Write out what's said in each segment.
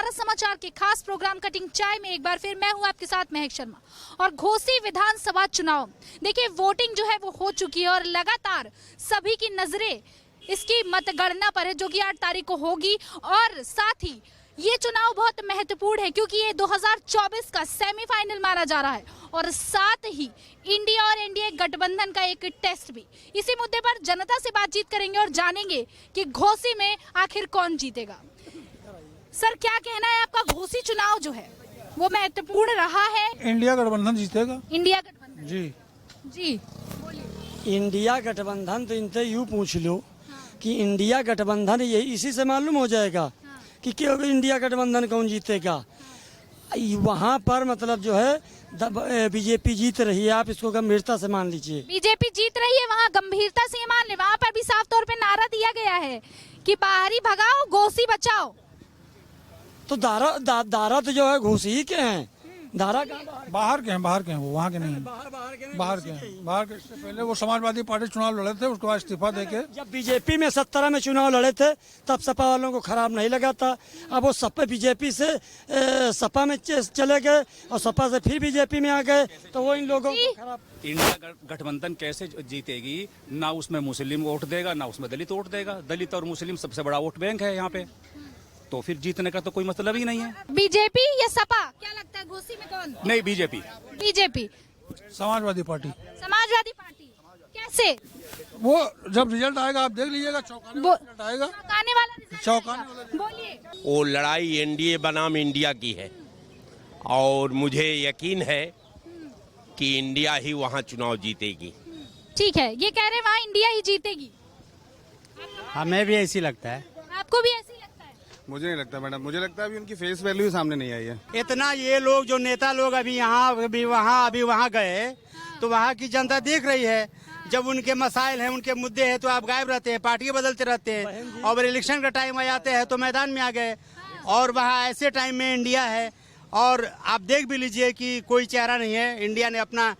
भारत समाचार के खास प्रोग्राम कटिंग चाय में एक बार फिर मैं हूं आपके साथ महक शर्मा। और घोसी विधानसभा चुनाव, देखिए वोटिंग जो है वो हो चुकी है और लगातार सभी की नजरें इसकी मतगणना पर है जो कि 8 तारीख को होगी। और साथ ही ये चुनाव बहुत महत्वपूर्ण है क्योंकि ये 2024 का सेमीफाइनल माना जा रहा है और साथ ही इंडिया और एनडीए गठबंधन का एक टेस्ट भी। इसी मुद्दे पर जनता से बातचीत करेंगे और जानेंगे कि घोसी में आखिर कौन जीतेगा। सर, क्या कहना है आपका? घोसी चुनाव जो है वो महत्वपूर्ण रहा है। इंडिया गठबंधन जीतेगा। इंडिया गठबंधन जी बोलिए। इंडिया गठबंधन तो इनसे यूँ पूछ लो कि इंडिया गठबंधन ये इसी से मालूम हो जाएगा कि क्यों इंडिया गठबंधन कौन जीतेगा। वहाँ पर मतलब जो है बीजेपी जीत रही है, आप इसको गंभीरता से मान लीजिए। बीजेपी जीत रही है, वहाँ गंभीरता से मान ले। वहाँ पर भी साफ तौर पे नारा दिया गया है कि बाहरी भगाओ घोसी बचाओ। तो दारा तो जो है घोसी ही के हैं। दारा बाहर के हैं वो, वहाँ के नहीं हैं। बाहर के इससे पहले वो समाजवादी पार्टी चुनाव लड़े थे, उसके बाद इस्तीफा देके जब बीजेपी में 17 में चुनाव लड़े थे तब सपा वालों को खराब नहीं लगा था। अब वो सपा बीजेपी से सपा में चले गए और सपा से फिर बीजेपी में आ गए, तो वो इन लोगों को खराब। इंडिया गठबंधन कैसे जीतेगी? ना उसमें मुस्लिम वोट देगा, ना उसमें दलित वोट देगा। दलित और मुस्लिम सबसे बड़ा वोट बैंक है यहाँ पे, तो फिर जीतने का तो कोई मतलब ही नहीं है। बीजेपी या सपा, क्या लगता है घोसी में कौन? नहीं, BJP. Samajwadi party. Samajwadi party कैसे? वो जब रिजल्ट आएगा आप देख लीजिएगा, चौंकाने वाला रिजल्ट आएगा। चौंकाने वाला रिजल्ट चौंकाने आएगा। बोलिए। वो लड़ाई एनडीए बनाम इंडिया की है और मुझे यकीन है कि इंडिया ही वहाँ चुनाव जीतेगी। ठीक है, ये कह रहे वहाँ इंडिया ही जीतेगी। हमें भी ऐसी लगता है। आपको भी ऐसी लगता है? मुझे नहीं लगता मैडम, मुझे लगता है अभी उनकी फेस वैल्यू सामने नहीं आई है। इतना ये लोग जो नेता लोग अभी यहाँ अभी वहाँ गए तो वहाँ की जनता देख रही है। जब उनके मसाइल हैं, उनके मुद्दे हैं तो आप गायब रहते हैं, पार्टी बदलते रहते हैं। और इलेक्शन का टाइम आ जाते हैं तो मैदान में आ गए। और वहाँ ऐसे टाइम में इंडिया है और आप देख भी लीजिए कि कोई चेहरा नहीं है। इंडिया ने अपना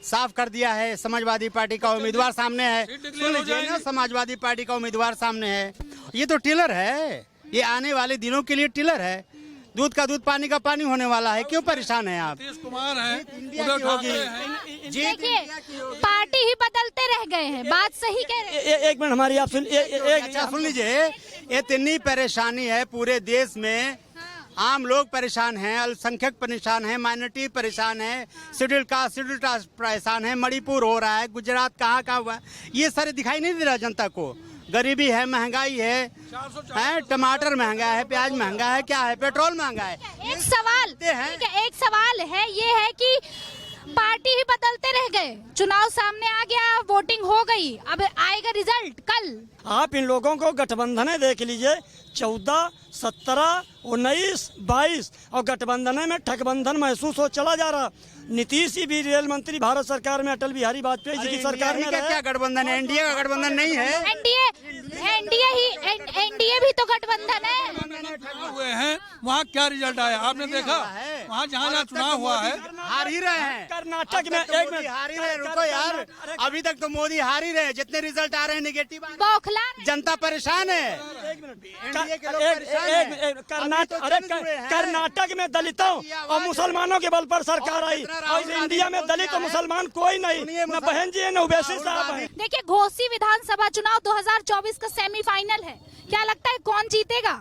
साफ कर दिया है। समाजवादी पार्टी का उम्मीदवार सामने है। सुन लीजिए ना, समाजवादी पार्टी का उम्मीदवार सामने है। ये तो टिलर है, ये आने वाले दिनों के लिए टिलर है। दूध का दूध पानी का पानी होने वाला है। क्यों परेशान हैं आप? नीतीश कुमार है, इंडिया की होगी। देखिए, पार्टी ही बदलते रह गए हैं। बात सही कह रहे हैं। एक मिनट हमारी आप सुन अच्छा सुन लीजिए, इतनी परेशानी है पूरे देश में। आम लोग परेशान हैं, अल्पसंख्यक परेशान हैं, माइनॉरिटी परेशान है, शेड्यूल कास्ट परेशान है, मणिपुर हो रहा है, गुजरात कहाँ हुआ है, ये सारे दिखाई नहीं दे रहा जनता को। गरीबी है, महंगाई है, टमाटर महंगा है, प्याज महंगा है, क्या है, पेट्रोल महंगा है। एक सवाल एक सवाल है, ये है कि पार्टी ही बदलते रह गए। चुनाव सामने आ गया, वोटिंग हो गई, अब आएगा रिजल्ट कल। आप इन लोगों को गठबंधन देख लीजिए, 14, 17, 19, 22 और गठबंधन में ठगबंधन महसूस हो चला जा रहा। नीतीश जी भी रेल मंत्री भारत सरकार में, अटल बिहारी वाजपेयी जी की सरकार में क्या गठबंधन है? एनडीए का गठबंधन नहीं है। एनडीए भी तो गठबंधन है। हुए हैं, वहाँ क्या रिजल्ट आया आपने देखा? वहाँ जहाँ चुनाव हुआ है हार ही रहे हैं। कर्नाटक में। एक मिनट, हार ही रहे। रुको यार, अभी तक तो मोदी हार ही रहे। जितने रिजल्ट आ रहे हैं नेगेटिव, बौखला रहे। जनता परेशान है। एनडीए के लोग परेशान हैं। कर्नाटक में दलितों और मुसलमानों के बल पर सरकार आई और इंडिया में दलित और मुसलमान कोई नहीं, न बहन जी है न ओवैसी साहब है। देखिए, घोसी विधानसभा चुनाव 2024 का सेमीफाइनल है, क्या लगता है कौन जीतेगा?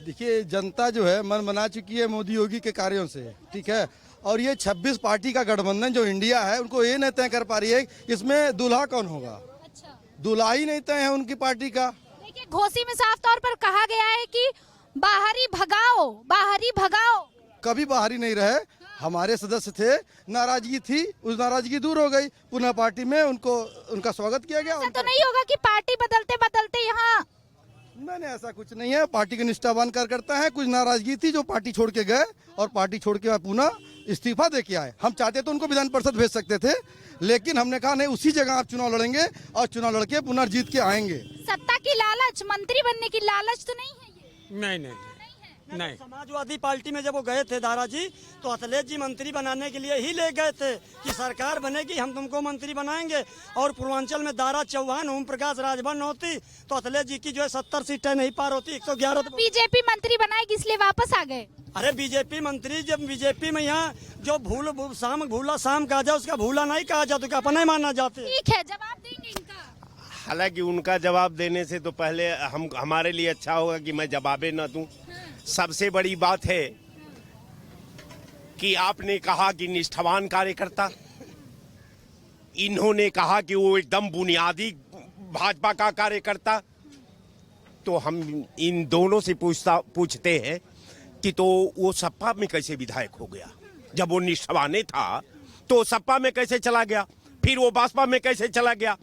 देखिए, जनता जो है मन बना चुकी है मोदी योगी के कार्यों से, ठीक है। और ये 26 पार्टी का गठबंधन जो इंडिया है, उनको ये नहीं तय कर पा रही है इसमें दूल्हा कौन होगा। अच्छा, दूल्हा ही नहीं तय है उनकी पार्टी का। देखिए, घोसी में साफ तौर पर कहा गया है कि बाहरी भगाओ, बाहरी भगाओ। कभी बाहरी नहीं रहे, हमारे सदस्य थे, नाराजगी थी, उस नाराजगी दूर हो गई, पुनः पार्टी में उनका स्वागत किया गया। ऐसा तो नहीं होगा कि पार्टी बदलते बदलते यहाँ? मैंने ऐसा कुछ नहीं है, पार्टी के निष्ठावान कार्यकर्ता है। कुछ नाराजगी थी जो पार्टी छोड़ के गए और पार्टी छोड़ के पुनः इस्तीफा दे के आए। हम चाहते तो उनको विधान परिषद भेज सकते थे, लेकिन हमने कहा नहीं, उसी जगह आप चुनाव लड़ेंगे और चुनाव लड़के पुनर्जीत के आएंगे। सत्ता की लालच, मंत्री बनने की लालच तो नहीं है ये? नहीं, नहीं, समाजवादी पार्टी में जब वो गए थे दारा जी, तो अखिलेश जी मंत्री बनाने के लिए ही ले गए थे कि सरकार बनेगी, हम तुमको मंत्री बनाएंगे। और पूर्वांचल में दारा चौहान, ओम प्रकाश राजभर होती तो अखिलेश जी की जो है 70 सीटें नहीं पार होती, 111। बीजेपी मंत्री बनाएगी इसलिए वापस आ गए। अरे बीजेपी मंत्री, जब बीजेपी में यहाँ जो भूला शाम कहा जाए उसका भूला नहीं कहा जाता, तो अपना ही माना जाते। ठीक है, जवाब देंगे इनका। हालांकि उनका जवाब देने से तो पहले हमारे लिए अच्छा होगा कि मैं जवाबे न दूं। सबसे बड़ी बात है कि आपने कहा कि निष्ठावान कार्यकर्ता, इन्होंने कहा कि वो एकदम बुनियादी भाजपा का कार्यकर्ता। तो हम इन दोनों से पूछते हैं कि तो वो सपा में कैसे विधायक हो गया? जब वो निष्ठावान था तो सपा में कैसे चला गया? फिर वो बसपा में कैसे चला गया?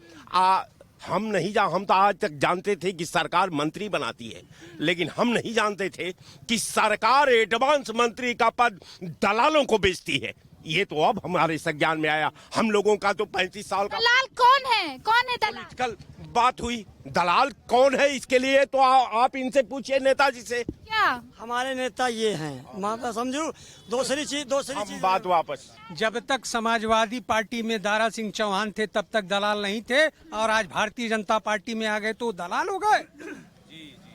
हम तो आज तक जानते थे कि सरकार मंत्री बनाती है, लेकिन हम नहीं जानते थे कि सरकार एडवांस मंत्री का पद दलालों को बेचती है। ये तो अब हमारे संज्ञान में आया। हम लोगों का तो 35 साल का दलाल कौन है दलाल? कल बात हुई, दलाल कौन है इसके लिए तो आप इनसे पूछिए, नेताजी से। क्या हमारे नेता ये हैं, मैं समझू। दूसरी चीज बात वापस, जब तक समाजवादी पार्टी में दारा सिंह चौहान थे तब तक दलाल नहीं थे, और आज भारतीय जनता पार्टी में आ गए तो दलाल हो गए।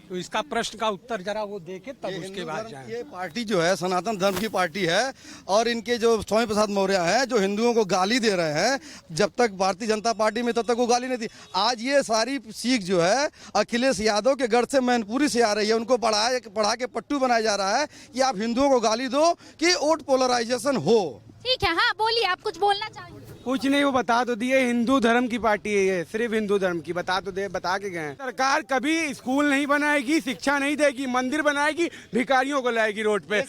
तो इसका प्रश्न का उत्तर जरा वो देखे तब उसके बाद जाए। ये पार्टी जो है सनातन धर्म की पार्टी है, और इनके जो स्वामी प्रसाद मौर्य हैं जो हिंदुओं को गाली दे रहे हैं, जब तक भारतीय जनता पार्टी में तब तक वो गाली नहीं थी। आज ये सारी सीख जो है अखिलेश यादव के गढ़ से मैनपुरी से आ रही है। उनको पढ़ा के पट्टू बनाया जा रहा है कि आप हिंदुओं को गाली दो कि वोट पोलराइजेशन हो। ठीक है, हाँ बोलिए, आप कुछ बोलना चाहेंगे? कुछ नहीं, वो बता तो दिए हिंदू धर्म की पार्टी है, ये सिर्फ हिंदू धर्म की बता के गए। सरकार कभी स्कूल नहीं बनाएगी, शिक्षा नहीं देगी, मंदिर बनाएगी, भिखारियों को लाएगी रोड पे।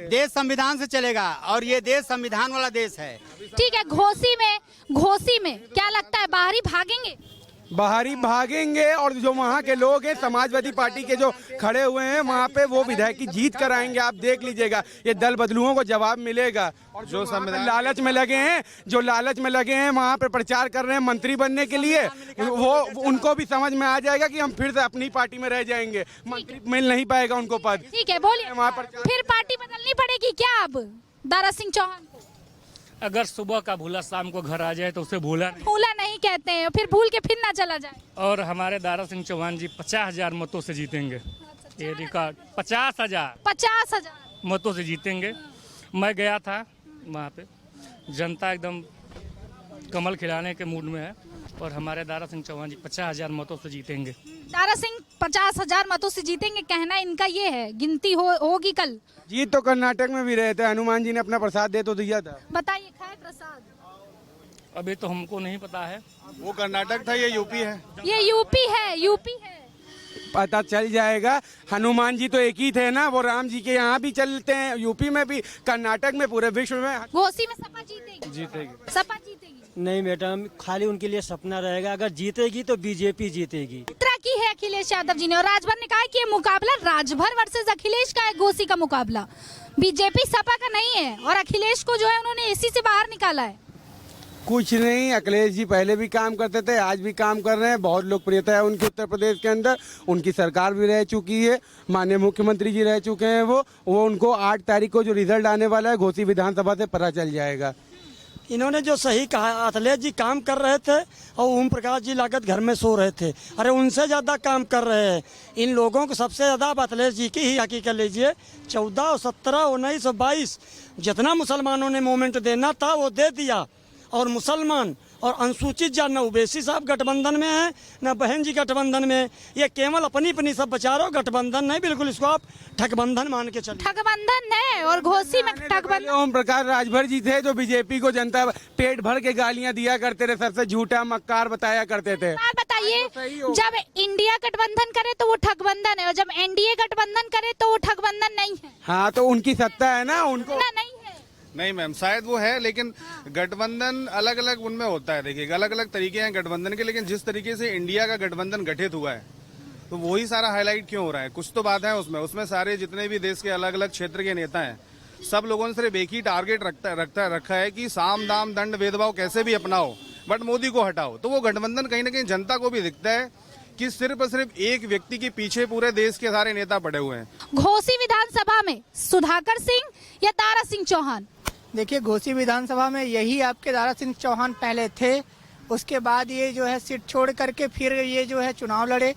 देश संविधान से चलेगा, और ये देश संविधान वाला देश है। ठीक है, घोसी में क्या लगता है बाहरी भागेंगे? बाहरी भागेंगे, और जो वहाँ के लोग हैं समाजवादी पार्टी के जो खड़े हुए हैं वहाँ पे वो विधायक की जीत कराएंगे। आप देख लीजिएगा, ये दल बदलुओं को जवाब मिलेगा। और जो लालच में लगे हैं वहाँ पे प्रचार कर रहे हैं मंत्री बनने के लिए, वो उनको भी समझ में आ जाएगा कि हम फिर से अपनी पार्टी में रह जाएंगे, मंत्री मिल नहीं पाएगा उनको पद। ठीक है, बोलिए, वहाँ पर फिर पार्टी बदलनी पड़ेगी क्या अब दारा सिंह चौहान को? अगर सुबह का भूला शाम को घर आ जाए तो उसे भूला नहीं कहते हैं, फिर भूल के फिर ना चला जाए। और हमारे दारा सिंह चौहान जी 50,000 मतों से जीतेंगे। ये रिकॉर्ड 50,000 मतों से जीतेंगे। मैं गया था वहाँ पे, जनता एकदम कमल खिलाने के मूड में है, और हमारे दारा सिंह चौहान जी 50,000 मतों से जीतेंगे। दारा सिंह 50,000 मतों से जीतेंगे, कहना इनका ये है। गिनती होगी कल। जीत तो कर्नाटक में भी रहे थे, हनुमान जी ने अपना प्रसाद दे तो दिया था। बताइए, खाए प्रसाद? अभी तो हमको नहीं पता है। वो कर्नाटक था, ये यूपी है। ये यूपी है। पता चल जाएगा। हनुमान जी तो एक ही थे ना, वो राम जी के यहाँ भी चलते हैं, यूपी में भी, कर्नाटक में, पूरे विश्व में। घोसी में सपा जीतेगी। सपा जीतेगी? नहीं मैडम, खाली उनके लिए सपना रहेगा। अगर जीतेगी तो बीजेपी जीतेगी। यात्रा की है अखिलेश यादव जी ने, और राजभर ने कहा कि ये मुकाबला राजभर वर्सेस अखिलेश का है। घोसी का मुकाबला बीजेपी सपा का नहीं है, और अखिलेश को जो है उन्होंने इसी से बाहर निकाला है। कुछ नहीं, अखिलेश जी पहले भी काम करते थे, आज भी काम कर रहे हैं। बहुत लोकप्रियता है उनकी उत्तर प्रदेश के अंदर। उनकी सरकार भी रह चुकी है, माननीय मुख्यमंत्री जी रह चुके हैं। वो उनको 8 तारीख को जो रिजल्ट आने वाला है घोसी विधानसभा से पता चल जाएगा। इन्होंने जो सही कहा, अखिलेश जी काम कर रहे थे और ओम प्रकाश जी लागत घर में सो रहे थे। अरे उनसे ज़्यादा काम कर रहे हैं इन लोगों को। सबसे ज़्यादा आप अखिलेश जी की ही हकीकत लीजिए। 14, 17, 19 और 22 जितना मुसलमानों ने मूवमेंट देना था वो दे दिया। और मुसलमान और अनुसूचित जाति, न ओबीसी साहब गठबंधन में है, न बहन जी गठबंधन में। ये केवल अपनी सब बचा रहे हो, गठबंधन नहीं। बिल्कुल इसको आप ठगबंधन मान के चलिए। ठगबंधन है, और घोसी में ठगबंधन। ओम प्रकाश राजभर जी थे जो बीजेपी को जनता पेट भर के गालियां दिया करते थे, सबसे झूठा मक्कार बताया करते थे। बताइए, जब इंडिया गठबंधन करे तो वो ठगबंधन है, और जब एनडीए गठबंधन करे तो वो ठगबंधन नहीं है। हाँ, तो उनकी सत्ता है ना, उनको नहीं मैम, शायद वो है, लेकिन गठबंधन अलग अलग उनमें होता है। देखिए, अलग अलग तरीके हैं गठबंधन के, लेकिन जिस तरीके से इंडिया का गठबंधन गठित हुआ है तो वही सारा हाईलाइट क्यों हो रहा है? कुछ तो बात है उसमें सारे जितने भी देश के अलग अलग क्षेत्र के नेता हैं, सब लोगों ने सिर्फ एक ही टारगेट रखा है कि साम दाम दंड भेदभाव कैसे भी अपनाओ, बट मोदी को हटाओ। तो वो गठबंधन कहीं ना कहीं जनता को भी दिखता है कि सिर्फ और सिर्फ एक व्यक्ति के पीछे पूरे देश के सारे नेता पड़े हुए हैं। घोसी विधानसभा में सुधाकर सिंह या दारा सिंह चौहान? देखिए, घोसी विधानसभा में यही आपके दारा सिंह चौहान पहले थे, उसके बाद ये जो है सीट छोड़ करके फिर ये जो है चुनाव लड़े।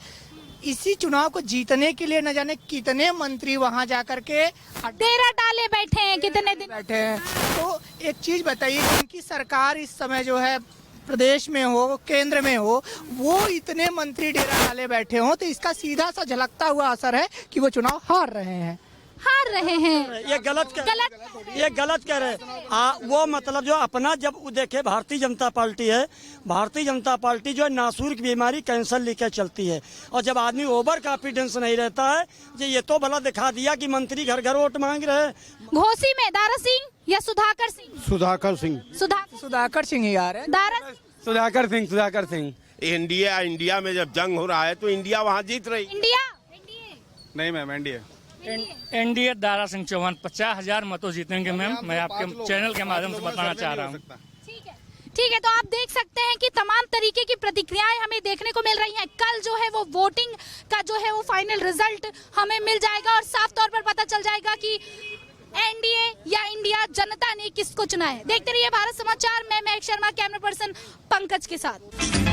इसी चुनाव को जीतने के लिए न जाने कितने मंत्री वहां जाकर के डेरा डाले बैठे हैं, कितने दिन बैठे हैं। तो एक चीज बताइए, जिनकी सरकार इस समय जो है प्रदेश में हो, केंद्र में हो, वो इतने मंत्री डेरा डाले बैठे हो, तो इसका सीधा सा झलकता हुआ असर है कि वो चुनाव हार रहे हैं। ये गलत कह रहे हैं। वो मतलब जो अपना, जब वो देखे भारतीय जनता पार्टी है, भारतीय जनता पार्टी जो है नासूर की बीमारी कैंसर लेकर चलती है, और जब आदमी ओवर कॉन्फिडेंस नहीं रहता है, ये तो भला दिखा दिया कि मंत्री घर घर वोट मांग रहे हैं। घोसी में दारा सिंह या सुधाकर सिंह? सुधाकर सिंह। सुधाकर सिंह ही आ रहे हैं। दारा सुधाकर सिंह। इंडिया में जब जंग हो रहा है तो इंडिया वहाँ जीत रही। इंडिया नहीं ma'am, NDA. NDA Dara Singh Chauhan 50,000 मतों जीतेंगे मैम। मैं आपके चैनल के माध्यम से बताना चाह रहा हूँ। ठीक है, तो आप देख सकते हैं कि तमाम तरीके की प्रतिक्रियाएं हमें देखने को मिल रही हैं। कल जो है वो वोटिंग का जो है वो फाइनल रिजल्ट हमें मिल जाएगा और साफ तौर पर पता चल जाएगा कि एनडीए या इंडिया जनता ने किसको चुना है। देखते रहिए भारत समाचार। मैं महक शर्मा, कैमरा पर्सन पंकज के साथ।